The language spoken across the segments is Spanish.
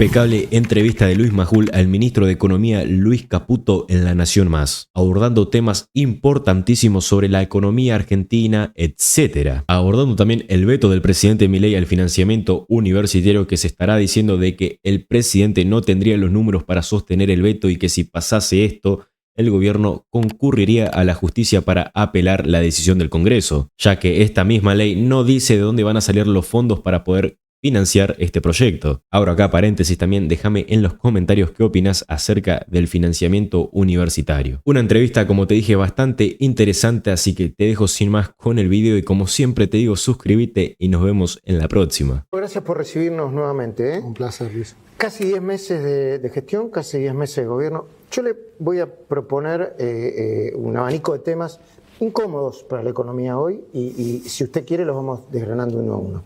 Impecable entrevista de Luis Majul al ministro de Economía Luis Caputo en La Nación Más, abordando temas importantísimos sobre la economía argentina, etc. Abordando también el veto del presidente Milei al financiamiento universitario, que se estará diciendo de que el presidente no tendría los números para sostener el veto y que si pasase esto, el gobierno concurriría a la justicia para apelar la decisión del Congreso, ya que esta misma ley no dice de dónde van a salir los fondos para poder financiar este proyecto. Ahora acá paréntesis también, déjame en los comentarios qué opinas acerca del financiamiento universitario. Una entrevista, como te dije, bastante interesante, así que te dejo sin más con el video y como siempre te digo, suscríbete y nos vemos en la próxima. Gracias por recibirnos nuevamente. Un placer, Luis. Casi 10 meses de gestión, casi 10 meses de gobierno. Yo le voy a proponer un abanico de temas incómodos para la economía hoy y si usted quiere los vamos desgranando uno a uno.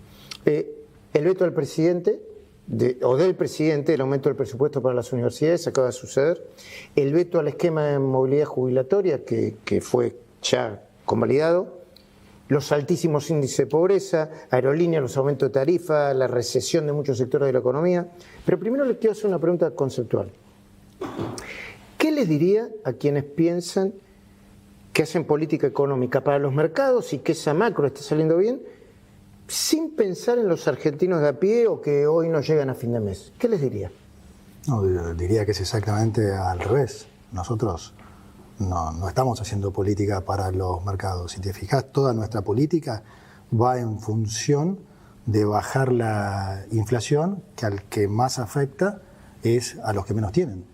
El veto del presidente, del presidente, el aumento del presupuesto para las universidades, acaba de suceder. El veto al esquema de movilidad jubilatoria, que fue ya convalidado. Los altísimos índices de pobreza, aerolíneas, los aumentos de tarifa, la recesión de muchos sectores de la economía. Pero primero le quiero hacer una pregunta conceptual. ¿Qué les diría a quienes piensan que hacen política económica para los mercados y que esa macro está saliendo bien, sin pensar en los argentinos de a pie o que hoy no llegan a fin de mes? ¿Qué les diría? No, diría que es exactamente al revés. Nosotros no estamos haciendo política para los mercados. Si te fijas, toda nuestra política va en función de bajar la inflación, que al que más afecta es a los que menos tienen.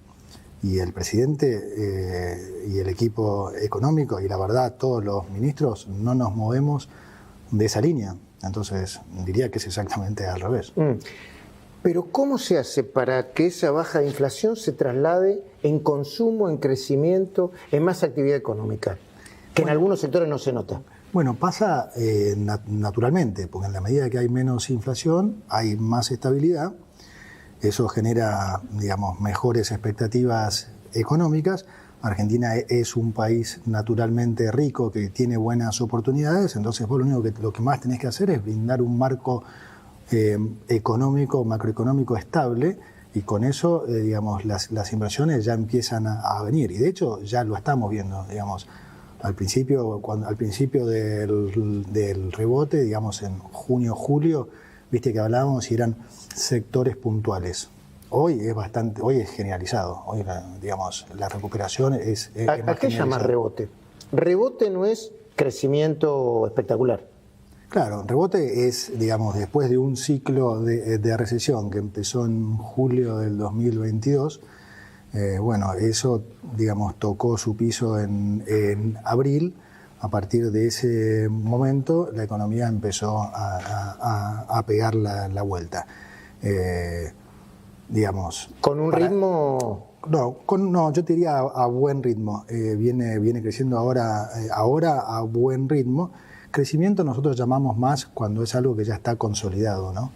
Y el presidente y el equipo económico, y la verdad todos los ministros, no nos movemos de esa línea. Entonces, diría que es exactamente al revés. Pero ¿cómo se hace para que esa baja de inflación se traslade en consumo, en crecimiento, en más actividad económica? Que en algunos sectores no se nota. Bueno, pasa naturalmente, porque en la medida que hay menos inflación, hay más estabilidad. Eso genera, digamos, mejores expectativas económicas. Argentina es un país naturalmente rico que tiene buenas oportunidades, entonces vos lo que más tenés que hacer es brindar un marco económico, macroeconómico estable, y con eso, digamos, las inversiones ya empiezan a venir. Y de hecho ya lo estamos viendo, digamos, al principio del rebote, digamos, en junio, julio, viste que hablábamos y eran sectores puntuales. Hoy es generalizado. Hoy, digamos, la recuperación es ¿A qué llama rebote? Rebote no es crecimiento espectacular. Claro, rebote es, digamos, después de un ciclo de recesión que empezó en julio del 2022, bueno, eso, digamos, tocó su piso en abril. A partir de ese momento, la economía empezó a pegar la vuelta. Digamos, ¿Con un ritmo? No, yo te diría a buen ritmo. Viene creciendo ahora a buen ritmo. Crecimiento nosotros llamamos más cuando es algo que ya está consolidado, ¿no?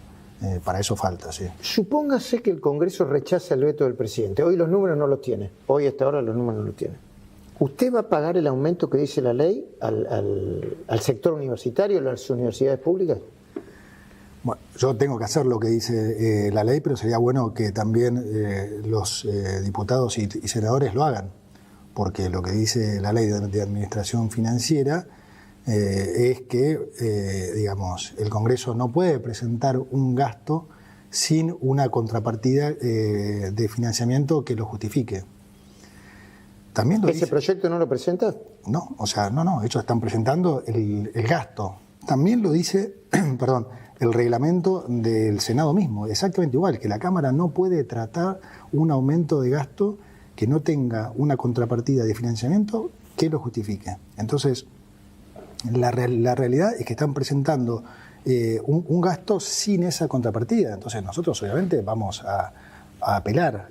Para eso falta, sí. Supóngase que el Congreso rechaza el veto del presidente. Hoy los números no los tiene. Hoy hasta ahora los números no los tiene. ¿Usted va a pagar el aumento que dice la ley al sector universitario, a las universidades públicas? Bueno, yo tengo que hacer lo que dice la ley, pero sería bueno que también los diputados y senadores lo hagan, porque lo que dice la ley de administración financiera es que, digamos, el Congreso no puede presentar un gasto sin una contrapartida de financiamiento que lo justifique. También lo ¿Ese proyecto no lo presenta? No, o sea, no, ellos están presentando el gasto. También lo dice, perdón, el reglamento del Senado mismo, exactamente igual, que la Cámara no puede tratar un aumento de gasto que no tenga una contrapartida de financiamiento que lo justifique. Entonces, la realidad es que están presentando un gasto sin esa contrapartida. Entonces, nosotros obviamente vamos a apelar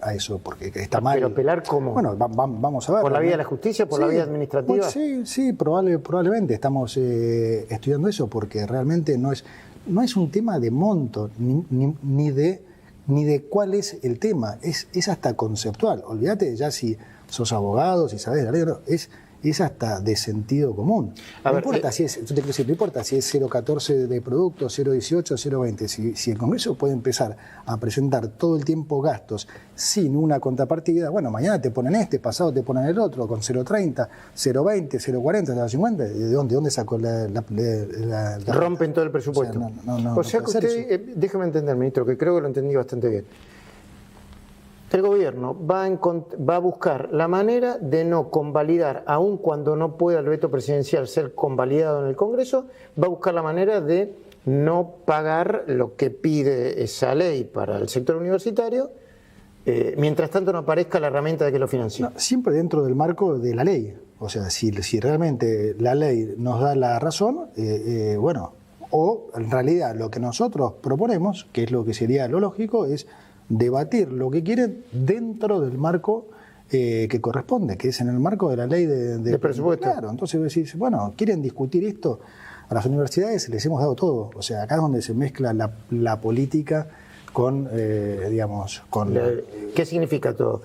a eso, porque está mal. ¿Pero apelar cómo? Bueno, vamos a ver. ¿Por la vía de la justicia? ¿Por la vía administrativa? Sí, probablemente. Estamos estudiando eso, porque realmente no es un tema de monto, ni de cuál es el tema. Es hasta conceptual. Olvídate ya si sos abogado, si sabés la ley, no. Es es hasta de sentido común. No importa si es 0,14 de producto, 0,18, 0,20. Si el Congreso puede empezar a presentar todo el tiempo gastos sin una contrapartida, bueno, mañana te ponen pasado te ponen el otro, con 0,30, 0,20, 0,40, 0,50. ¿De dónde sacó la rompen todo el presupuesto? O sea que usted, déjeme entender, ministro, que creo que lo entendí bastante bien. El gobierno va a buscar la manera de no convalidar, aun cuando no pueda el veto presidencial ser convalidado en el Congreso, va a buscar la manera de no pagar lo que pide esa ley para el sector universitario, mientras tanto no aparezca la herramienta de que lo financie. No, siempre dentro del marco de la ley. O sea, si realmente la ley nos da la razón, bueno, o en realidad lo que nosotros proponemos, que es lo que sería lo lógico, es debatir lo que quieren dentro del marco que corresponde, que es en el marco de la ley de presupuesto. Claro, entonces vos decís, bueno, ¿quieren discutir esto? A las universidades les hemos dado todo. O sea, acá es donde se mezcla la política con, digamos, con... ¿Qué significa todo?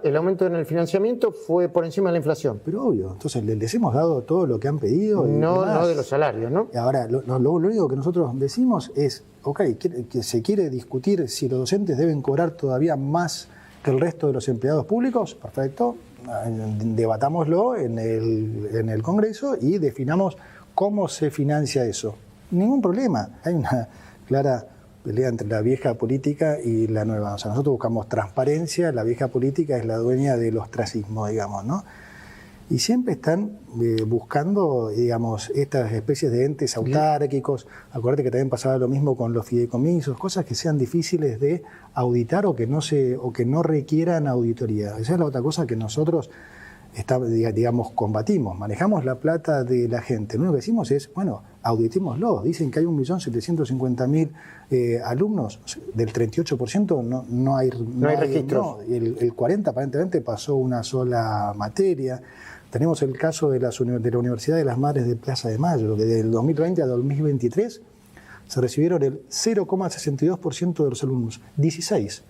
El aumento en el financiamiento fue por encima de la inflación. Pero obvio, entonces les hemos dado todo lo que han pedido. No de los salarios, ¿no? Y ahora, lo único que nosotros decimos es, ok, que se quiere discutir si los docentes deben cobrar todavía más que el resto de los empleados públicos, perfecto, debatámoslo en el Congreso y definamos cómo se financia eso. Ningún problema, hay una clara pelea entre la vieja política y la nueva. O sea, nosotros buscamos transparencia, la vieja política es la dueña del ostracismo, digamos, ¿no? Y siempre están buscando, digamos, estas especies de entes autárquicos. Acuérdate que también pasaba lo mismo con los fideicomisos, cosas que sean difíciles de auditar o que no requieran auditoría. Esa es la otra cosa que nosotros digamos, combatimos. Manejamos la plata de la gente. Lo único que decimos es, bueno, auditémoslo. Dicen que hay 1.750.000 alumnos, del 38% no hay registros. No, el 40% aparentemente pasó una sola materia. Tenemos el caso de la Universidad de las Madres de Plaza de Mayo, que del 2020 a 2023 se recibieron el 0,62% de los alumnos, 16.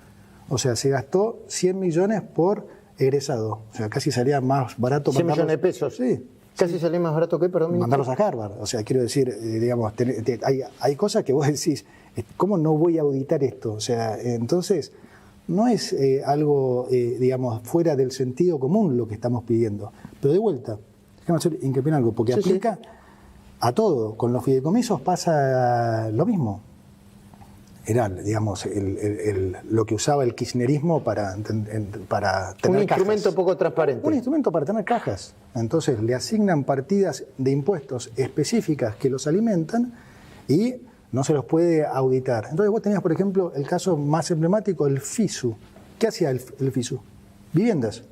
O sea, se gastó 100 millones por egresado. O sea, casi salía más barato 100 millones de pesos. Sí. Casi salía más barato que, perdón. Mandarlos a Harvard. O sea, quiero decir, digamos, hay cosas que vos decís, ¿cómo no voy a auditar esto? O sea, entonces, no es algo, digamos, fuera del sentido común lo que estamos pidiendo. Pero de vuelta, déjame hacer hincapié en algo, porque aplica a todo. Con los fideicomisos pasa lo mismo. Era, digamos, lo que usaba el kirchnerismo para tener un instrumento cajas. Poco transparente. Un instrumento para tener cajas. Entonces le asignan partidas de impuestos específicas que los alimentan y no se los puede auditar. Entonces vos tenías, por ejemplo, el caso más emblemático, el FISU. ¿Qué hacía el FISU? Viviendas.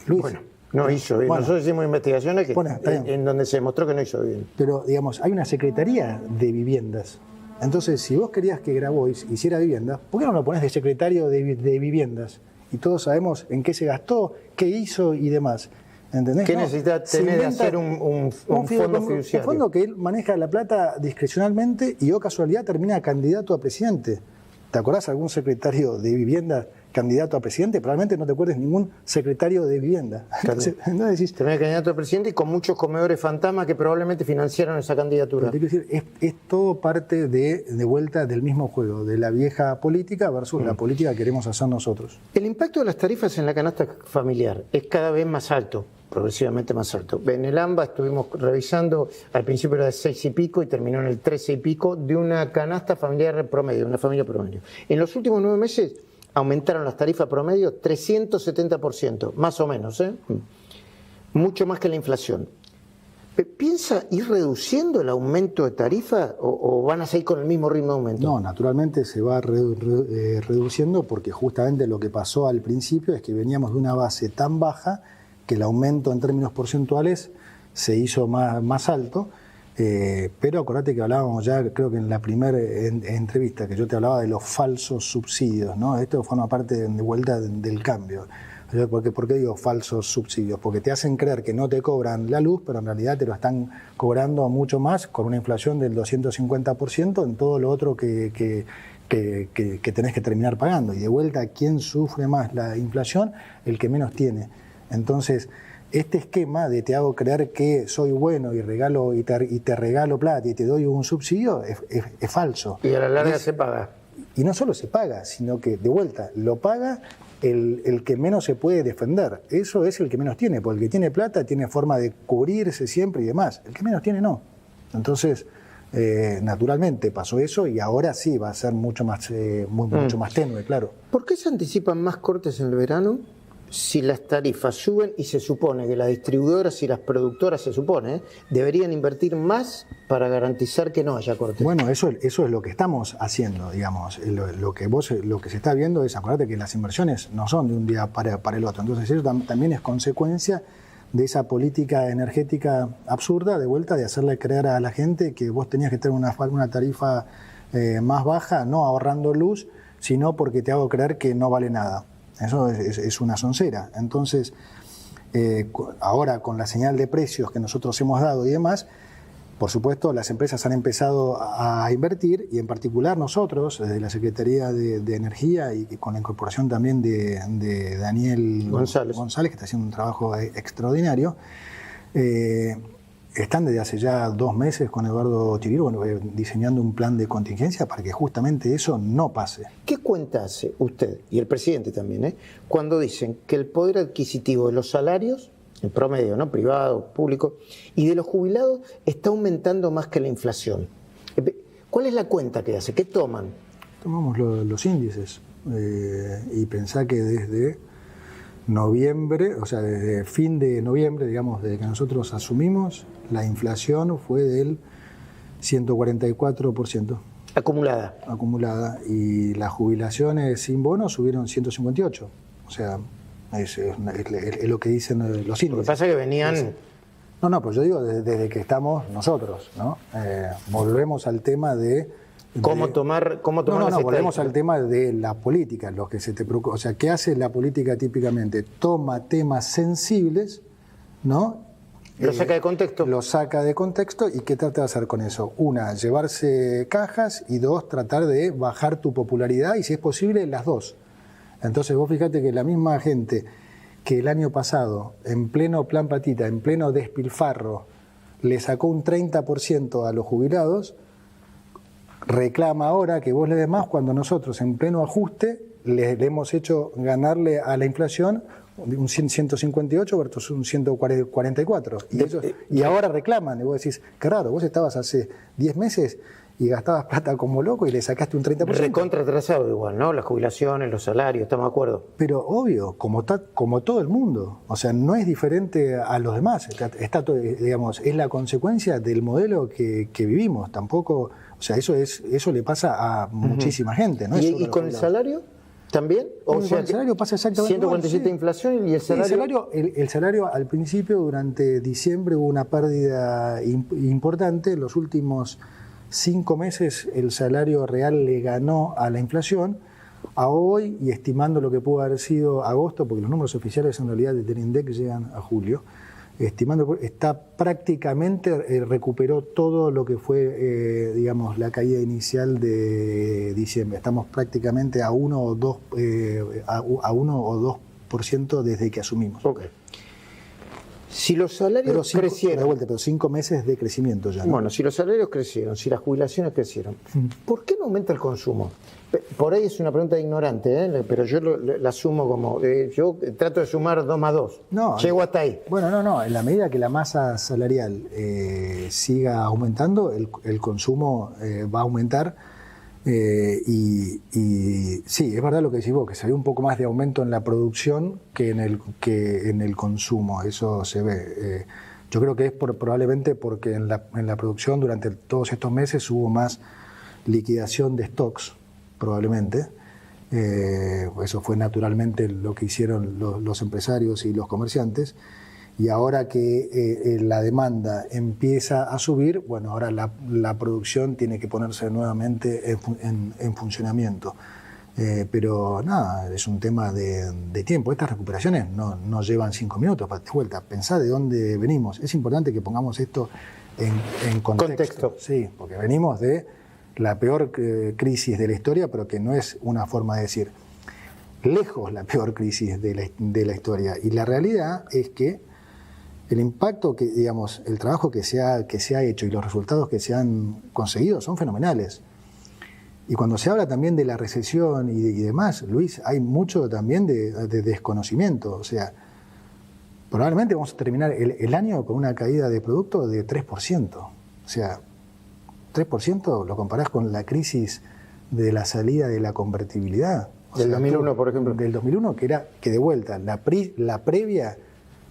Luis. Bueno, no hizo bien. Nosotros hicimos investigaciones en donde se demostró que no hizo bien. Pero, digamos, hay una secretaría de viviendas. Entonces, si vos querías que Grabois hiciera vivienda, ¿por qué no lo ponés de secretario de viviendas? Y todos sabemos en qué se gastó, qué hizo y demás. ¿Entendés? ¿Qué necesita tener de hacer un fondo fiduciario? Un fondo que él maneja la plata discrecionalmente y, casualidad, termina candidato a presidente. ¿Te acordás algún secretario de vivienda candidato a presidente? Probablemente no te acuerdes ningún secretario de vivienda. Entonces decís, termina candidato a presidente y con muchos comedores fantasmas que probablemente financiaron esa candidatura. Pero quiero decir, es todo parte de vuelta del mismo juego, de la vieja política versus la política que queremos hacer nosotros. El impacto de las tarifas en la canasta familiar es cada vez más alto, progresivamente más alto. En el AMBA estuvimos revisando, al principio era de 6 y pico y terminó en el 13 y pico, de una canasta familiar promedio, una familia promedio. En los últimos 9 meses aumentaron las tarifas promedio 370%, más o menos, mucho más que la inflación. ¿Piensa ir reduciendo el aumento de tarifa o van a seguir con el mismo ritmo de aumento? No, naturalmente se va reduciendo porque justamente lo que pasó al principio es que veníamos de una base tan baja que el aumento en términos porcentuales se hizo más alto. Pero acordate que hablábamos ya, creo que en la primera entrevista, que yo te hablaba de los falsos subsidios, ¿no? Esto forma parte de vuelta del cambio. ¿Por qué digo falsos subsidios? Porque te hacen creer que no te cobran la luz, pero en realidad te lo están cobrando mucho más, con una inflación del 250% en todo lo otro que tenés que terminar pagando. Y de vuelta, ¿quién sufre más la inflación? El que menos tiene. Entonces, este esquema de te hago creer que soy bueno y te regalo plata y te doy un subsidio es falso. Y a la larga se paga. Y no solo se paga, sino que de vuelta lo paga el que menos se puede defender. Eso es el que menos tiene, porque el que tiene plata tiene forma de cubrirse siempre y demás. El que menos tiene no. Entonces, naturalmente pasó eso y ahora sí va a ser mucho más tenue, claro. ¿Por qué se anticipan más cortes en el verano si las tarifas suben y se supone que las distribuidoras y las productoras, deberían invertir más para garantizar que no haya cortes? Bueno, eso es lo que estamos haciendo, digamos. Lo que se está viendo es, acordate que las inversiones no son de un día para el otro. Entonces eso también es consecuencia de esa política energética absurda, de vuelta, de hacerle creer a la gente que vos tenías que tener una tarifa más baja, no ahorrando luz, sino porque te hago creer que no vale nada. Eso es una soncera. Entonces, ahora con la señal de precios que nosotros hemos dado y demás, por supuesto, las empresas han empezado a invertir y en particular nosotros, desde la Secretaría de Energía y con la incorporación también de Daniel González, que está haciendo un trabajo extraordinario, están desde hace ya 2 meses con Eduardo Chiriru diseñando un plan de contingencia para que justamente eso no pase. ¿Qué cuenta hace usted, y el presidente también, cuando dicen que el poder adquisitivo de los salarios, en promedio, ¿no?, privado, público, y de los jubilados está aumentando más que la inflación? ¿Cuál es la cuenta que hace? ¿Qué toman? Tomamos los índices y pensá que desde noviembre, o sea, desde fin de noviembre, digamos, desde que nosotros asumimos, la inflación fue del 144%. Acumulada. Y las jubilaciones sin bono subieron 158%. O sea, es lo que dicen los índices. Lo que pasa es que venían... No, pues yo digo desde que estamos nosotros, ¿no? Volvemos al tema de... ¿Cómo tomar volvemos al tema de la política, lo que se te preocupa. O sea, ¿qué hace la política típicamente? Toma temas sensibles, ¿no? Lo saca de contexto. Lo saca de contexto y ¿qué trata de hacer con eso? Una, llevarse cajas y 2, tratar de bajar tu popularidad y si es posible, las dos. Entonces vos fíjate que la misma gente que el año pasado, en pleno plan patita, en pleno despilfarro, le sacó un 30% a los jubilados, reclama ahora que vos le des más cuando nosotros en pleno ajuste le hemos hecho ganarle a la inflación un 158 versus un 144. Y ahora reclaman, y vos decís, qué raro, vos estabas hace 10 meses y gastabas plata como loco y le sacaste un 30%. Recontra atrasado igual, ¿no? Las jubilaciones, los salarios, estamos de acuerdo. Pero obvio, como todo el mundo, o sea, no es diferente a los demás, digamos, es la consecuencia del modelo que vivimos, tampoco, o sea, eso le pasa a muchísima gente, ¿no? ¿Y con el salario también? Con el salario pasa exactamente 147 de inflación y el salario... El salario al principio, durante diciembre, hubo una pérdida importante, los últimos 5 meses el salario real le ganó a la inflación. A hoy, y estimando lo que pudo haber sido agosto, porque los números oficiales en realidad del INDEC llegan a julio, estimando, está prácticamente, recuperó todo lo que fue, digamos, la caída inicial de diciembre. Estamos prácticamente a 1 o 2% desde que asumimos. Okay. Si los salarios crecieron... pero 5 meses de crecimiento ya, ¿no? Bueno, si los salarios crecieron, si las jubilaciones crecieron, ¿por qué no aumenta el consumo? Por ahí es una pregunta ignorante, pero yo la asumo como... yo trato de sumar 2 más 2. No, llego hasta ahí. Bueno, no. En la medida que la masa salarial siga aumentando, el consumo va a aumentar. Y sí, es verdad lo que decís vos, que se ve un poco más de aumento en la producción que en el consumo, eso se ve. Yo creo que es probablemente porque en la producción durante todos estos meses hubo más liquidación de stocks, probablemente. Eso fue naturalmente lo que hicieron los empresarios y los comerciantes. Y ahora que la demanda empieza a subir, bueno, ahora la producción tiene que ponerse nuevamente en funcionamiento. Pero nada, es un tema de tiempo. Estas recuperaciones no llevan 5 minutos para de vuelta. Pensá de dónde venimos. Es importante que pongamos esto en contexto. Sí, porque venimos de la peor crisis de la historia, pero que no es una forma de decir. Lejos la peor crisis de la historia. Y la realidad es que El impacto que, digamos, el trabajo que se ha hecho y los resultados que se han conseguido son fenomenales. Y cuando se habla también de la recesión y demás, Luis, hay mucho también de desconocimiento. O sea, probablemente vamos a terminar el año con una caída de producto de 3%. O sea, 3% lo comparás con la crisis de la salida de la convertibilidad. Del 2001, por ejemplo. Del 2001, que de vuelta, la previa,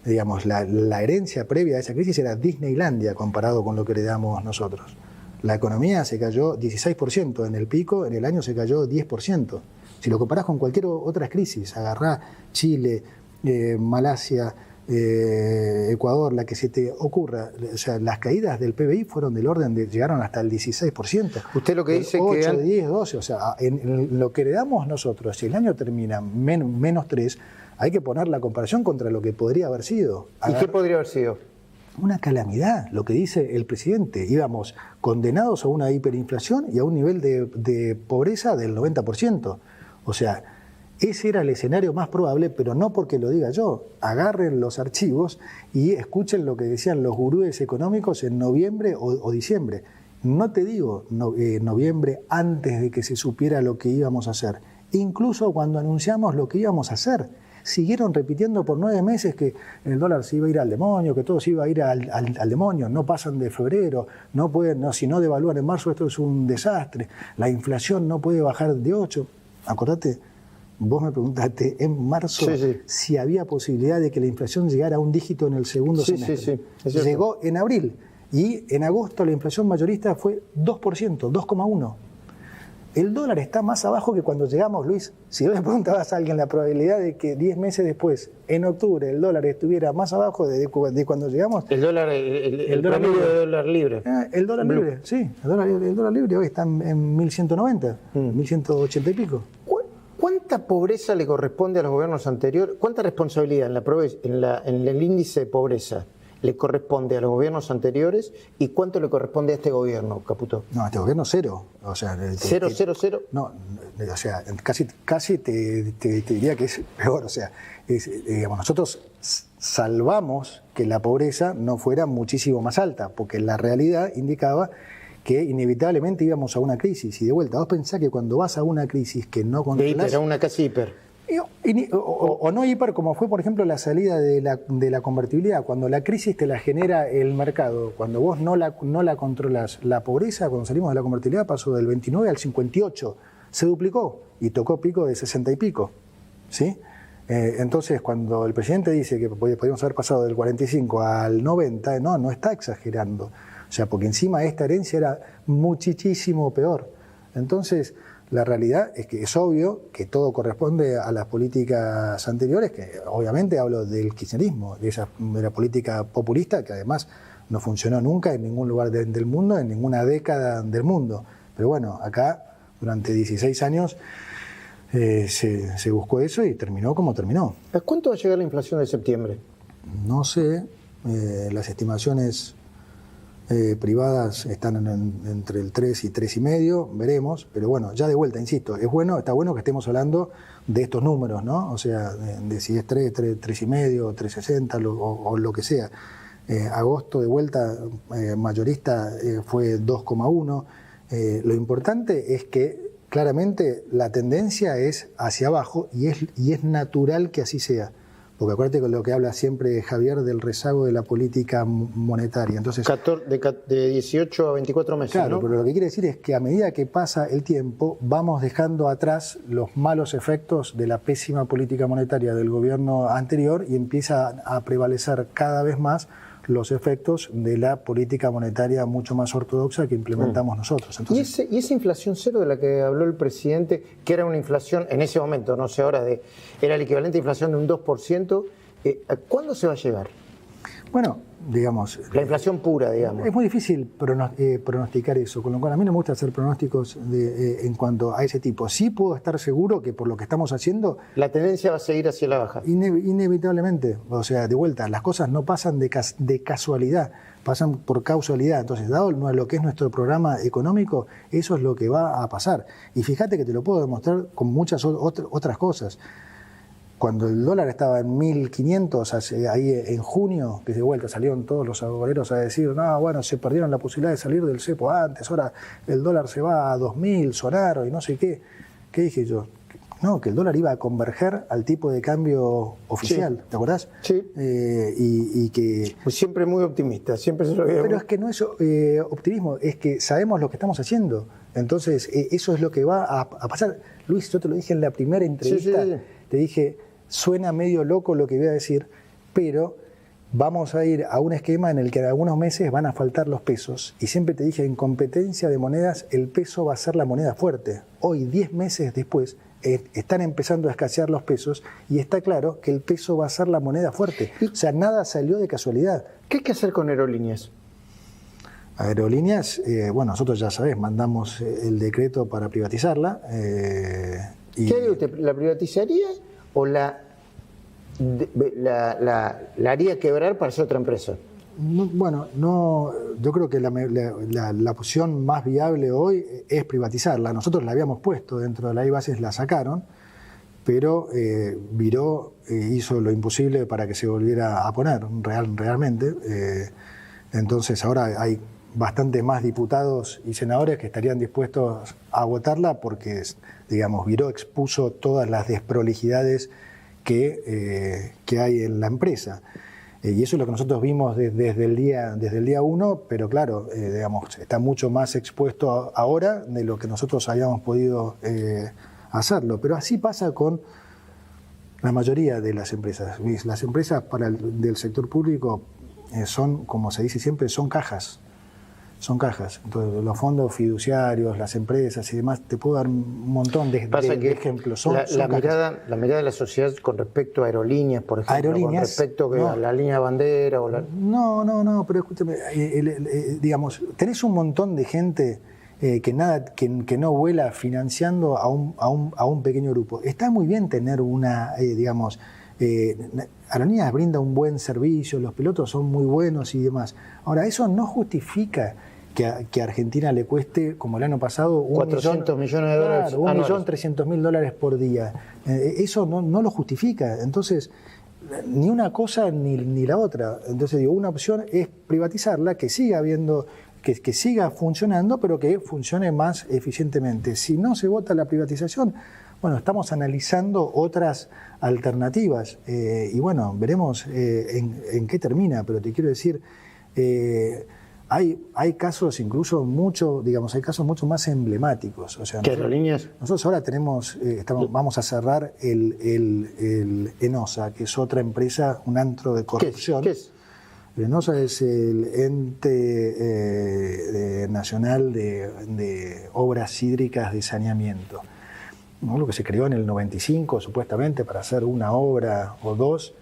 digamos, la herencia previa a esa crisis era Disneylandia comparado con lo que heredamos nosotros. La economía se cayó 16% en el pico, en el año se cayó 10%. Si lo comparás con cualquier otra crisis, agarrá Chile, Malasia, Ecuador, la que se te ocurra, o sea, las caídas del PBI fueron del orden de, llegaron hasta el 16%. Usted lo que dice 8, que 10, 12, o sea, en lo que heredamos nosotros, si el año termina menos 3, hay que poner la comparación contra lo que podría haber sido. ¿Y qué podría haber sido? Una calamidad, lo que dice el presidente. Íbamos condenados a una hiperinflación y a un nivel de pobreza del 90%. O sea, ese era el escenario más probable, pero no porque lo diga yo. Agarren los archivos y escuchen lo que decían los gurúes económicos en noviembre o diciembre. No te digo noviembre antes de que se supiera lo que íbamos a hacer. Incluso cuando anunciamos lo que íbamos a hacer, siguieron repitiendo por 9 meses que el dólar se iba a ir al demonio, que todo se iba a ir al demonio, no pasan de febrero, no pueden, no, si no devalúan en marzo esto es un desastre, la inflación no puede bajar de 8. Acordate, vos me preguntaste en marzo si había posibilidad de que la inflación llegara a un dígito en el segundo semestre. Llegó en abril y en agosto la inflación mayorista fue 2%, 2,1%. El dólar está más abajo que cuando llegamos, Luis. Si vos le preguntabas a alguien la probabilidad de que 10 meses después, en octubre, el dólar estuviera más abajo de cuando llegamos... El dólar, el promedio de dólar libre. El dólar libre, sí. El dólar libre hoy está en 1190, 1180 y pico. ¿Cuánta pobreza le corresponde a los gobiernos anteriores? ¿Cuánta responsabilidad en el índice de pobreza le corresponde a los gobiernos anteriores y cuánto le corresponde a este gobierno, Caputo? No, a este gobierno cero. O sea, ¿Cero? No, o sea, casi te diría que es peor. O sea, digamos, nosotros salvamos que la pobreza no fuera muchísimo más alta, porque la realidad indicaba que inevitablemente íbamos a una crisis. Y de vuelta, vos pensás que cuando vas a una crisis que no controlás... Era una casi hiper. O no hiper, como fue, por ejemplo, la salida de la convertibilidad. Cuando la crisis te la genera el mercado, cuando vos no la controlás, la pobreza, cuando salimos de la convertibilidad, pasó del 29 al 58. Se duplicó y tocó pico de 60 y pico. ¿Sí? Entonces, cuando el presidente dice que podríamos haber pasado del 45 al 90, no está exagerando. O sea, porque encima esta herencia era muchísimo peor. Entonces, la realidad es que es obvio que todo corresponde a las políticas anteriores, que obviamente hablo del kirchnerismo, de la política populista, que además no funcionó nunca en ningún lugar del mundo, en ninguna década del mundo. Pero bueno, acá, durante 16 años, se buscó eso y terminó como terminó. ¿A cuánto va a llegar la inflación de septiembre? No sé, las estimaciones privadas están entre el 3 y 3,5, veremos, pero bueno, ya de vuelta, insisto, está bueno que estemos hablando de estos números, ¿no? O sea, de si es 3,5, 3,60 o lo que sea. Agosto de vuelta mayorista fue 2,1. Lo importante es que claramente la tendencia es hacia abajo y es natural que así sea. Porque acuérdate con lo que habla siempre Javier del rezago de la política monetaria. Entonces, de 18 a 24 meses, claro, ¿no? Pero lo que quiere decir es que a medida que pasa el tiempo, vamos dejando atrás los malos efectos de la pésima política monetaria del gobierno anterior y empieza a prevalecer cada vez más los efectos de la política monetaria mucho más ortodoxa que implementamos nosotros. Entonces, ¿Y esa inflación cero de la que habló el presidente, que era una inflación en ese momento, no sé ahora, era el equivalente a inflación de un 2%, ¿cuándo se va a llegar? Bueno, digamos... La inflación pura, digamos. Es muy difícil pronosticar eso, con lo cual a mí no me gusta hacer pronósticos en cuanto a ese tipo. Sí puedo estar seguro que por lo que estamos haciendo... La tendencia va a seguir hacia la baja. Inevitablemente. O sea, de vuelta, las cosas no pasan de casualidad, pasan por causalidad. Entonces, dado lo que es nuestro programa económico, eso es lo que va a pasar. Y fíjate que te lo puedo demostrar con muchas otras cosas. cuando el dólar estaba en 1.500, ahí en junio, que de vuelta salieron todos los agoreros a decir, no, bueno, se perdieron la posibilidad de salir del cepo antes, ahora el dólar se va a 2.000, sonaron y no sé qué. ¿Qué dije yo? No, que el dólar iba a converger al tipo de cambio oficial, sí. ¿Te acordás? Sí. Y que... Pues siempre muy optimista, siempre se lo veo. Pero es que no es optimismo, es que sabemos lo que estamos haciendo. Entonces, eso es lo que va a pasar. Luis, yo te lo dije en la primera entrevista, sí. Te dije, suena medio loco lo que voy a decir, pero vamos a ir a un esquema en el que en algunos meses van a faltar los pesos. Y siempre te dije, en competencia de monedas, el peso va a ser la moneda fuerte. Hoy, 10 meses después, están empezando a escasear los pesos y está claro que el peso va a ser la moneda fuerte. O sea, nada salió de casualidad. ¿Qué hay que hacer con Aerolíneas? Aerolíneas, bueno, nosotros ya sabés, mandamos el decreto para privatizarla. ¿Qué haría usted? ¿La privatizaría o la haría quebrar para hacer otra empresa? No, bueno, no, yo creo que la opción más viable hoy es privatizarla. Nosotros la habíamos puesto dentro de la bases, la sacaron, pero Viró hizo lo imposible para que se volviera a poner realmente. Entonces ahora hay bastante más diputados y senadores que estarían dispuestos a votarla porque, digamos, Viró expuso todas las desprolijidades que hay en la empresa. Y eso es lo que nosotros vimos desde el día 1, pero claro, digamos, está mucho más expuesto ahora de lo que nosotros habíamos podido hacerlo. Pero así pasa con la mayoría de las empresas. Las empresas del sector público son, como se dice siempre, son cajas. Son cajas. Entonces, los fondos fiduciarios, las empresas y demás, te puedo dar un montón de ejemplos. Son la mirada de la sociedad con respecto a Aerolíneas, por ejemplo, Aerolíneas, con respecto a la línea de bandera o la... No, pero escúchame, digamos, tenés un montón de gente que no vuela financiando a un pequeño grupo. Está muy bien tener una, digamos, Aerolíneas brinda un buen servicio, los pilotos son muy buenos y demás. Ahora, eso no justifica que a Argentina le cueste, como el año pasado, 400 millones de dólares. Claro, 1.300.000 por día. Eso no lo justifica. Entonces, ni una cosa ni la otra. Entonces, digo, una opción es privatizarla, que siga habiendo, que siga funcionando, pero que funcione más eficientemente. Si no se vota la privatización, bueno, estamos analizando otras alternativas y bueno, veremos en qué termina, pero te quiero decir, hay casos incluso hay casos mucho más emblemáticos. O sea, ¿qué Aerolíneas? Nosotros ahora vamos a cerrar el ENOSA, que es otra empresa, un antro de corrupción. ¿Qué es? El ENOSA es el ente nacional de obras hídricas de saneamiento. ¿No? Lo que se creó en el 95 supuestamente para hacer una obra o dos.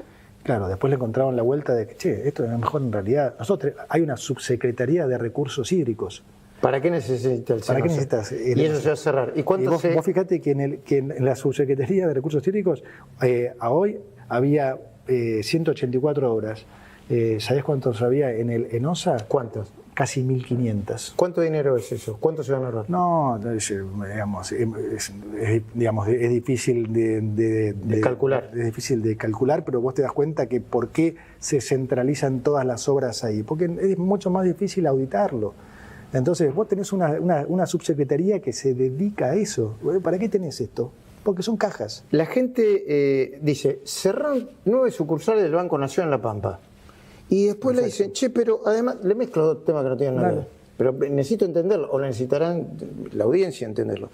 Claro, después le encontraron la vuelta de que, che, esto es mejor en realidad. Nosotros hay una subsecretaría de recursos hídricos. ¿Para qué necesita el SENOSA? ¿Para qué necesitas? Y eso se va a cerrar. ¿Y cuánto vos fíjate que en la subsecretaría de recursos hídricos a hoy había 184 obras. ¿Sabés cuántos había en el ENOSA? ¿Cuántos? Casi 1.500. ¿Cuánto dinero es eso? ¿Cuánto se van a ahorrar? No, digamos, es difícil de calcular. Es difícil de calcular, pero vos te das cuenta que por qué se centralizan todas las obras ahí. Porque es mucho más difícil auditarlo. Entonces, vos tenés una subsecretaría que se dedica a eso. ¿Para qué tenés esto? Porque son cajas. La gente dice, cerraron 9 sucursales del Banco Nación en La Pampa. Y después le dicen, che, pero además, le mezclo dos temas que no tienen nada que ver. Pero necesito entenderlo, o necesitarán la audiencia entenderlo.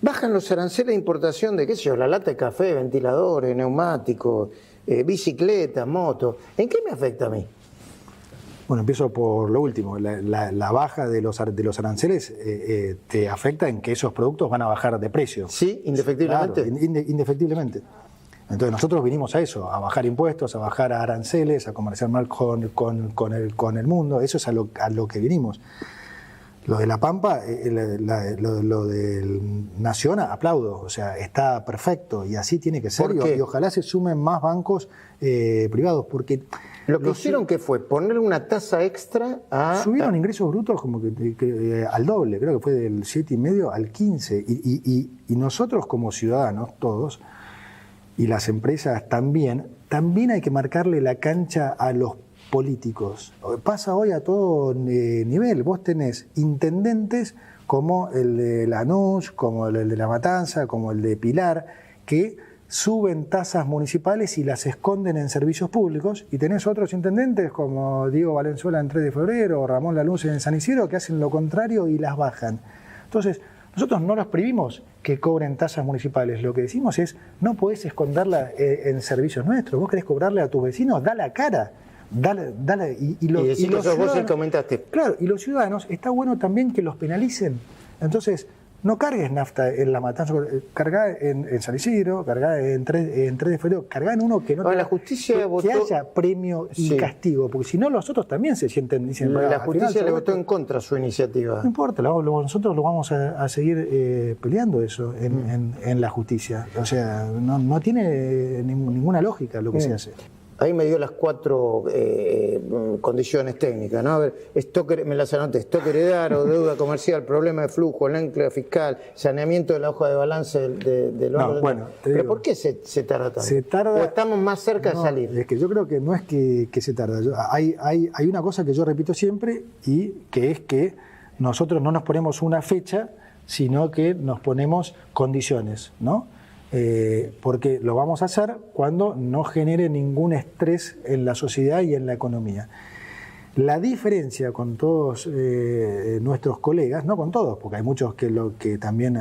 Bajan los aranceles de importación de, qué sé yo, la lata de café, ventiladores, neumáticos, bicicletas, motos. ¿En qué me afecta a mí? Bueno, empiezo por lo último. La baja de los aranceles te afecta en que esos productos van a bajar de precio. Sí, indefectiblemente. Claro, indefectiblemente. Entonces nosotros vinimos a eso, a bajar impuestos, a bajar aranceles, a comerciar mal con el mundo. Eso es a lo que vinimos. Lo de La Pampa, lo del Nación, aplaudo. O sea, está perfecto y así tiene que ser. Y ojalá se sumen más bancos privados, porque... Lo que hicieron, ¿qué fue? Ponerle una tasa extra a... Subieron ingresos brutos como que al doble, creo que fue del 7,5 al 15. Y nosotros como ciudadanos, todos, y las empresas también hay que marcarle la cancha a los políticos. Pasa hoy a todo nivel. Vos tenés intendentes como el de Lanús, como el de La Matanza, como el de Pilar, que suben tasas municipales y las esconden en servicios públicos, y tenés otros intendentes como Diego Valenzuela en 3 de febrero o Ramón Lanús en San Isidro que hacen lo contrario y las bajan. Entonces, nosotros no los prohibimos que cobren tasas municipales, lo que decimos es, no podés esconderla en servicios nuestros, vos querés cobrarle a tus vecinos, da la cara. Dale, y los ciudadanos, claro, y los ciudadanos, está bueno también que los penalicen. Entonces, no cargues nafta en La Matanza, cargá en San Isidro, cargá en 3 de febrero, cargá en uno que no la justicia que haya premio y castigo, porque si no los otros también se sienten, dicen, la justicia le votó en contra su iniciativa. No importa, nosotros lo vamos a seguir peleando eso en la justicia. O sea, no tiene ninguna lógica lo que se hace. Ahí me dio las 4 condiciones técnicas, ¿no? A ver, me las anoté: stock heredar deuda comercial, problema de flujo, el ancla fiscal, saneamiento de la hoja de balance del órgano. Bueno, ¿Pero por qué se tarda tanto? Se tarda, ¿O estamos más cerca de salir? Es que yo creo que no es que se tarda. Hay una cosa que yo repito siempre, y que es que nosotros no nos ponemos una fecha, sino que nos ponemos condiciones, ¿no? Porque lo vamos a hacer cuando no genere ningún estrés en la sociedad y en la economía. La diferencia con todos nuestros colegas, no con todos, porque hay muchos que también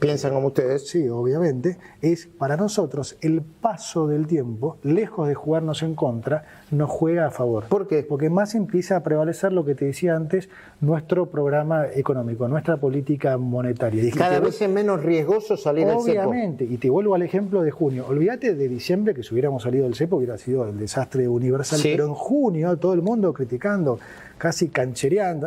piensan como ustedes. Sí, obviamente, es para nosotros el paso del tiempo, lejos de jugarnos en contra, nos juega a favor. ¿Por qué? Porque más empieza a prevalecer lo que te decía antes, nuestro programa económico, nuestra política monetaria. Y cada vez es menos riesgoso salir del cepo. Obviamente, y te vuelvo al ejemplo de junio. Olvídate de diciembre, que si hubiéramos salido del cepo hubiera sido el desastre universal, pero en junio todo el mundo criticando, casi canchereando,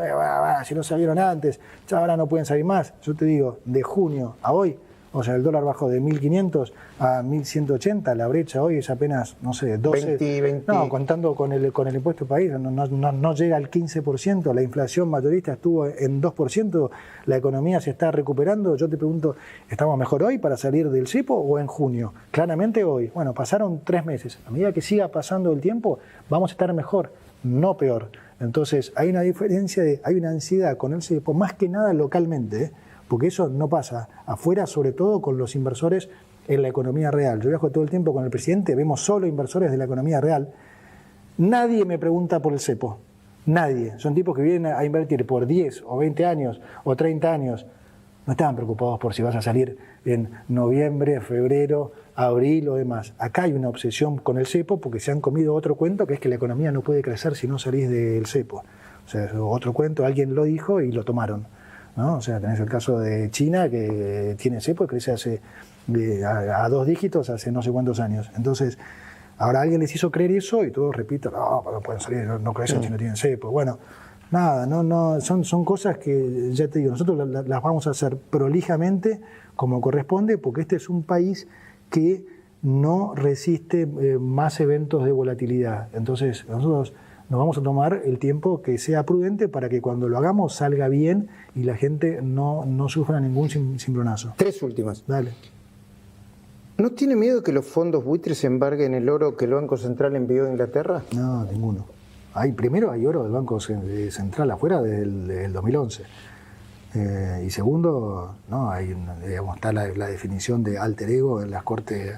si no salieron antes, ya ahora no pueden salir más. Yo te digo, de junio a hoy, o sea, el dólar bajó de 1.500 a 1.180, la brecha hoy es apenas, no sé, 12. 20. No, contando con el impuesto país, no llega al 15%, la inflación mayorista estuvo en 2%, la economía se está recuperando. Yo te pregunto, ¿estamos mejor hoy para salir del cepo o en junio? Claramente hoy. Bueno, pasaron 3 meses. A medida que siga pasando el tiempo, vamos a estar mejor, no peor. Entonces, hay una diferencia, hay una ansiedad con el cepo, más que nada localmente, porque eso no pasa afuera, sobre todo con los inversores en la economía real. Yo viajo todo el tiempo con el presidente, vemos solo inversores de la economía real. Nadie me pregunta por el cepo, nadie. Son tipos que vienen a invertir por 10 o 20 años o 30 años. No estaban preocupados por si vas a salir en noviembre, febrero, abril o demás. Acá hay una obsesión con el cepo porque se han comido otro cuento, que es que la economía no puede crecer si no salís del cepo. O sea, otro cuento, alguien lo dijo y lo tomaron, ¿no? O sea, tenés el caso de China, que tiene cepo y crece a 2 dígitos hace no sé cuántos años. Entonces, ahora alguien les hizo creer eso y todos repiten, no pueden salir, no crecen si no tienen cepo. Bueno, nada, son cosas que, ya te digo, nosotros las vamos a hacer prolijamente, como corresponde, porque este es un país que no resiste más eventos de volatilidad. Entonces, nosotros nos vamos a tomar el tiempo que sea prudente para que cuando lo hagamos salga bien y la gente no sufra ningún cimbronazo. 3 últimas. Dale. ¿No tiene miedo que los fondos buitres embarguen el oro que el Banco Central envió a Inglaterra? No, ninguno. Primero hay oro del Banco Central afuera del 2011. Y segundo, no, está la definición de alter ego en las cortes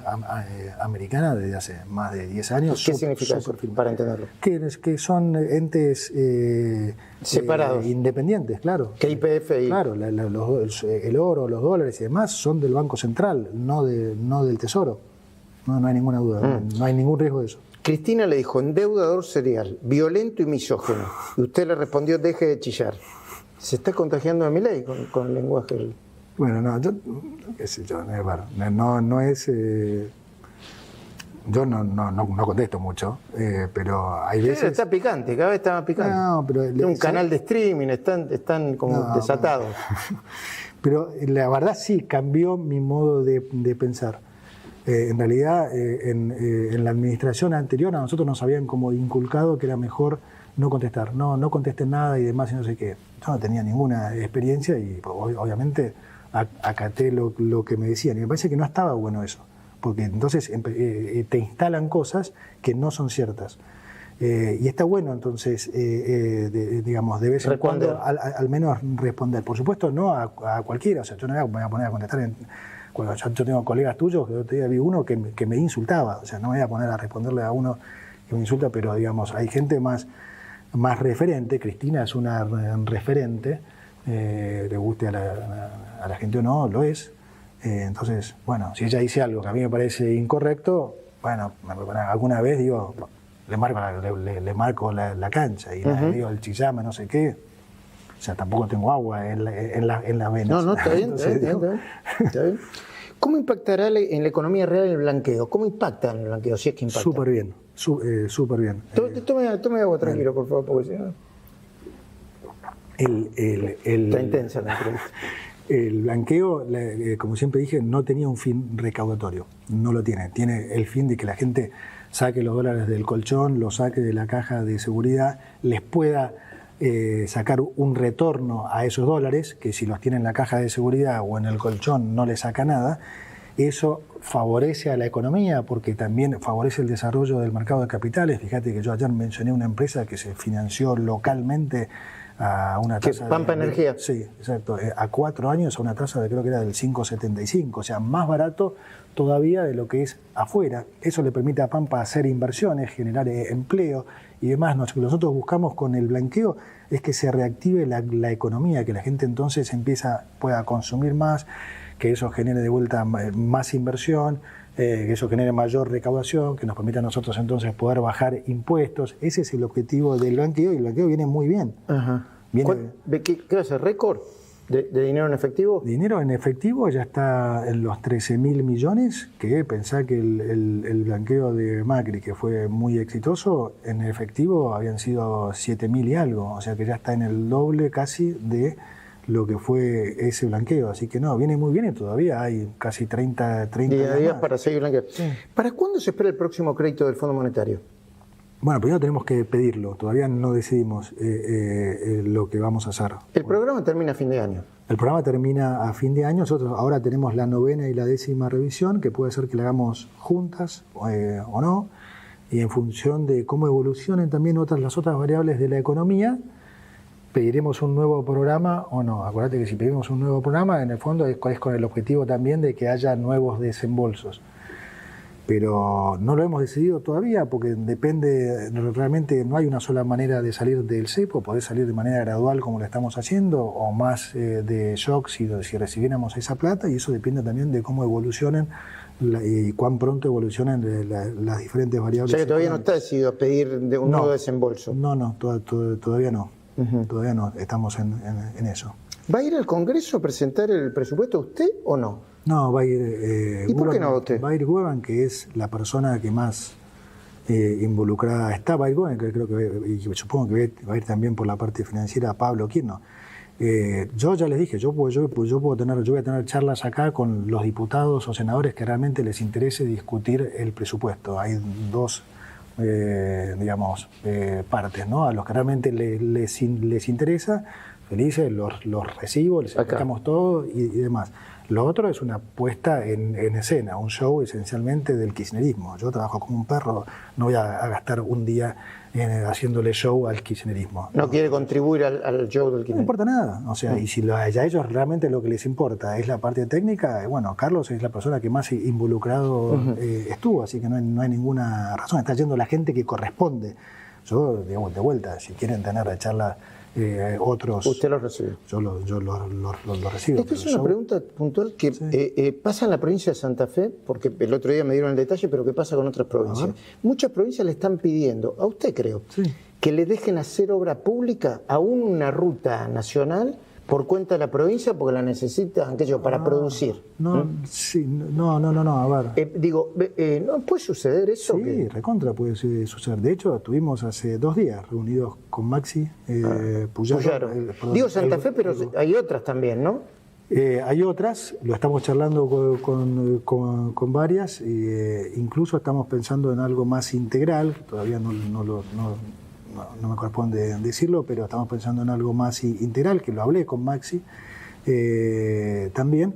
americanas desde hace más de 10 años. ¿Qué significa eso, para entenderlo? Que son entes separados, independientes, claro. Que IPF y... Claro, el oro, los dólares y demás son del Banco Central, no del Tesoro. No hay ninguna duda, no hay ningún riesgo de eso. Cristina le dijo, endeudador serial, violento y misógino. Y usted le respondió, deje de chillar. Se está contagiando a Milei con el lenguaje. Bueno, no, qué sé yo, no es... yo no contesto mucho, pero hay veces... Está picante, cada vez está más picante. No, pero... Es un canal de streaming, están como desatados. Pero la verdad sí, cambió mi modo de pensar. En realidad, en la administración anterior a nosotros nos habían como inculcado que era mejor no contestar, no contesten nada y demás y no sé qué. Yo no tenía ninguna experiencia y obviamente acaté lo que me decían. Y me parece que no estaba bueno eso, porque entonces te instalan cosas que no son ciertas. Y está bueno, entonces, digamos, de vez en cuando al menos responder. Por supuesto, no a cualquiera, o sea, yo no me voy a poner a contestar cuando yo tengo colegas tuyos, que el otro día vi uno que me insultaba, o sea, no me voy a poner a responderle a uno que me insulta, pero digamos, hay gente más referente. Cristina es una referente, le guste a la gente o no, lo es. Entonces, bueno, si ella dice algo que a mí me parece incorrecto, bueno, alguna vez digo, le marco la cancha y le digo el chillame, no sé qué. O sea, tampoco tengo agua en las venas. No, está bien, entonces, está bien. ¿Cómo impactará en la economía real el blanqueo? ¿Cómo impacta en el blanqueo, si es que impacta? Súper bien, súper bien. Tome agua tranquilo, por favor, porque si no... Está intensa la entrevista. El blanqueo, como siempre dije, no tenía un fin recaudatorio, no lo tiene. Tiene el fin de que la gente saque los dólares del colchón, los saque de la caja de seguridad, les pueda sacar un retorno a esos dólares, que si los tiene en la caja de seguridad o en el colchón no le saca nada. Eso favorece a la economía porque también favorece el desarrollo del mercado de capitales. Fíjate que yo ayer mencioné una empresa que se financió localmente a una tasa Pampa Energía. Sí, exacto. A 4 años a una tasa de creo que era del 5,75, o sea, más barato todavía de lo que es afuera. Eso le permite a Pampa hacer inversiones, generar empleo y demás. Lo que nosotros buscamos con el blanqueo es que se reactive la economía, que la gente entonces pueda consumir más, que eso genere de vuelta más inversión, que eso genere mayor recaudación, que nos permita a nosotros entonces poder bajar impuestos. Ese es el objetivo del blanqueo y el blanqueo viene muy bien. Ajá. ¿Qué va a ser? ¿Récord de dinero en efectivo? Dinero en efectivo ya está en los 13.000 millones, que pensá que el blanqueo de Macri, que fue muy exitoso, en efectivo habían sido 7.000 y algo, o sea que ya está en el doble casi de lo que fue ese blanqueo, así que no, viene muy bien y todavía hay casi 30 días para seguir blanqueo. Sí. ¿Para cuándo se espera el próximo crédito del Fondo Monetario? Bueno, primero tenemos que pedirlo, todavía no decidimos lo que vamos a hacer. El programa termina a fin de año. El programa termina a fin de año, nosotros ahora tenemos la 9ª y la 10ª revisión, que puede ser que la hagamos juntas o no, y en función de cómo evolucionen también las otras variables de la economía, pediremos un nuevo programa o no. Acuérdate que si pedimos un nuevo programa, en el fondo es con el objetivo también de que haya nuevos desembolsos. Pero no lo hemos decidido todavía porque depende, realmente no hay una sola manera de salir del cepo, podés salir de manera gradual como lo estamos haciendo o más de shock si recibiéramos esa plata, y eso depende también de cómo evolucionen y cuán pronto evolucionen las diferentes variables. O sea que todavía no está decidido pedir un nuevo desembolso. No, todavía no. Todavía no, estamos en eso. ¿Va a ir al Congreso a presentar el presupuesto usted o no? No, va a ir... ¿Y por qué no usted? Va a ir Gurban, que es la persona que más involucrada está. Va a ir Gurban, que creo que, y supongo que va a ir también por la parte financiera Pablo Quirno. Yo ya les dije, yo voy a tener charlas acá con los diputados o senadores que realmente les interese discutir el presupuesto. Hay dos partes, ¿no? A los que realmente les interesa, felices, los recibo, les explicamos todo y demás. Lo otro es una puesta en escena, un show esencialmente del kirchnerismo. Yo trabajo como un perro, no voy a gastar un día haciéndole show al kirchnerismo. No quiere contribuir al show del kirchnerismo. No importa nada, o sea, y si a ellos realmente lo que les importa es la parte técnica, bueno, Carlos es la persona que más involucrado estuvo, así que no hay ninguna razón, está yendo la gente que corresponde. Yo, digamos, de vuelta, si quieren tener la charla otros... Usted los recibe. Yo los recibo. Esto es una pregunta puntual que sí. Pasa en la provincia de Santa Fe, porque el otro día me dieron el detalle, pero ¿qué pasa con otras provincias? Muchas provincias le están pidiendo, a usted creo, que le dejen hacer obra pública, aún una ruta nacional, por cuenta de la provincia, porque la necesitan, qué sé yo, para producir. No, a ver. ¿No puede suceder eso? Sí, recontra puede suceder. De hecho, estuvimos hace 2 días reunidos con Maxi Puyaro. Digo Santa Fe, pero hay otras también, ¿no? Hay otras, lo estamos charlando con varias, incluso estamos pensando en algo más integral, todavía no me corresponde decirlo, pero estamos pensando en algo más integral, que lo hablé con Maxi también,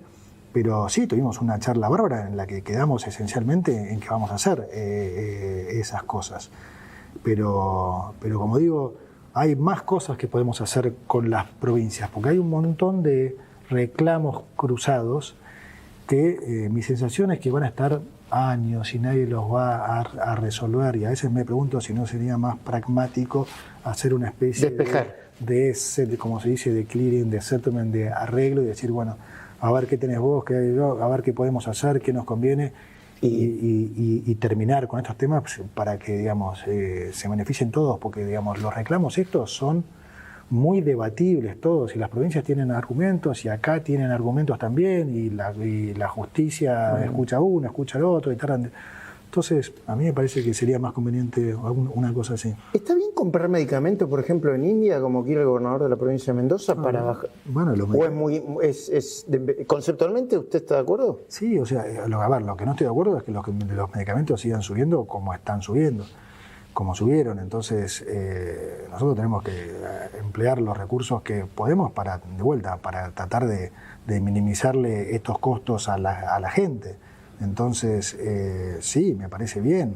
Pero sí, tuvimos una charla bárbara en la que quedamos esencialmente en que vamos a hacer esas cosas. Pero como digo, hay más cosas que podemos hacer con las provincias, porque hay un montón de reclamos cruzados que mi sensación es que van a estar años y nadie los va a resolver, y a veces me pregunto si no sería más pragmático hacer una especie de como se dice, de clearing, de settlement, de arreglo, y decir, bueno, a ver qué tenés vos, qué hay yo, a ver qué podemos hacer, qué nos conviene, y terminar con estos temas para que, digamos, se beneficien todos, porque, digamos, los reclamos estos son muy debatibles todos, y las provincias tienen argumentos, y acá tienen argumentos también, y la justicia escucha a uno, escucha al otro, y tardan. Entonces, a mí me parece que sería más conveniente una cosa así. ¿Está bien comprar medicamentos, por ejemplo, en India, como quiere el gobernador de la provincia de Mendoza, para bajar? Bueno, conceptualmente, ¿usted está de acuerdo? Sí, o sea, a ver, lo que no estoy de acuerdo es que los medicamentos sigan subiendo como están subiendo, como subieron. Entonces, nosotros tenemos que emplear los recursos que podemos para tratar de minimizarle estos costos a la gente. Entonces, sí, me parece bien,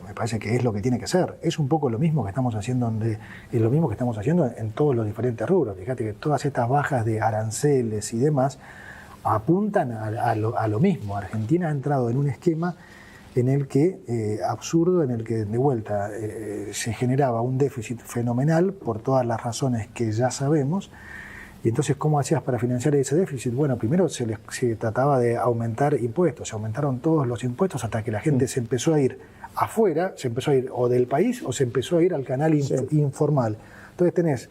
me parece que es lo que tiene que ser. Es un poco lo mismo que estamos haciendo en todos los diferentes rubros. Fíjate que todas estas bajas de aranceles y demás apuntan a lo mismo. Argentina ha entrado en un esquema en el que, absurdo, en el que de vuelta se generaba un déficit fenomenal por todas las razones que ya sabemos. Y entonces, ¿cómo hacías para financiar ese déficit? Bueno, primero se trataba de aumentar impuestos, se aumentaron todos los impuestos hasta que la gente se empezó a ir afuera, se empezó a ir o del país o se empezó a ir al canal informal. Entonces tenés,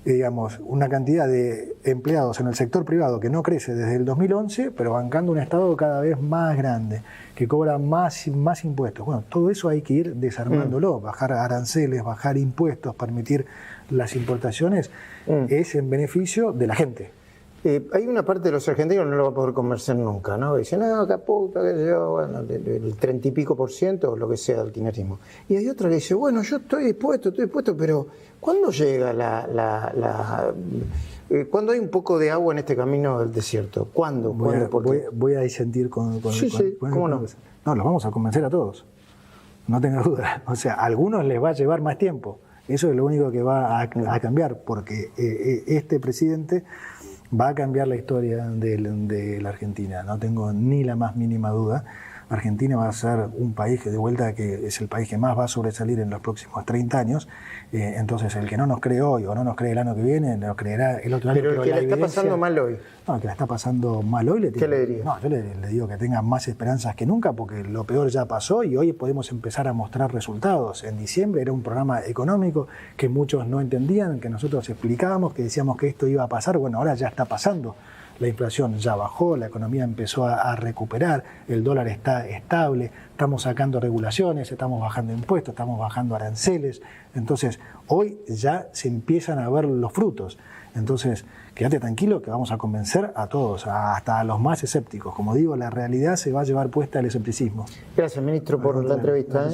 digamos, una cantidad de empleados en el sector privado que no crece desde el 2011, pero bancando un Estado cada vez más grande, que cobra más impuestos. Bueno, todo eso hay que ir desarmándolo, bajar aranceles, bajar impuestos, permitir las importaciones, es en beneficio de la gente. Hay una parte de los argentinos que no lo va a poder convencer nunca, ¿no? Dicen, no, qué puta, que yo, bueno, el 30 y pico % o lo que sea del kirchnerismo. Y hay otra que dice, bueno, yo estoy dispuesto, pero ¿cuándo llega ¿cuándo hay un poco de agua en este camino del desierto? ¿Cuándo? Voy a disentir con ¿cómo no? No, los vamos a convencer a todos, no tengas duda. O sea, a algunos les va a llevar más tiempo. Eso es lo único que va a cambiar, porque este presidente va a cambiar la historia de la Argentina, no tengo ni la más mínima duda. Argentina va a ser un país que, de vuelta, que es el país que más va a sobresalir en los próximos 30 años. Entonces, el que no nos cree hoy o no nos cree el año que viene, nos creerá el otro año. Pero el que la está pasando mal hoy. No, el que la está pasando mal hoy, ¿qué le diría? No, yo le digo que tenga más esperanzas que nunca, porque lo peor ya pasó y hoy podemos empezar a mostrar resultados. En diciembre era un programa económico que muchos no entendían, que nosotros explicábamos, que decíamos que esto iba a pasar. Bueno, ahora ya está pasando. La inflación ya bajó, la economía empezó a recuperar, el dólar está estable, estamos sacando regulaciones, estamos bajando impuestos, estamos bajando aranceles. Entonces, hoy ya se empiezan a ver los frutos. Entonces, quédate tranquilo que vamos a convencer a todos, hasta a los más escépticos. Como digo, la realidad se va a llevar puesta el escepticismo. Gracias, ministro, por la entrevista.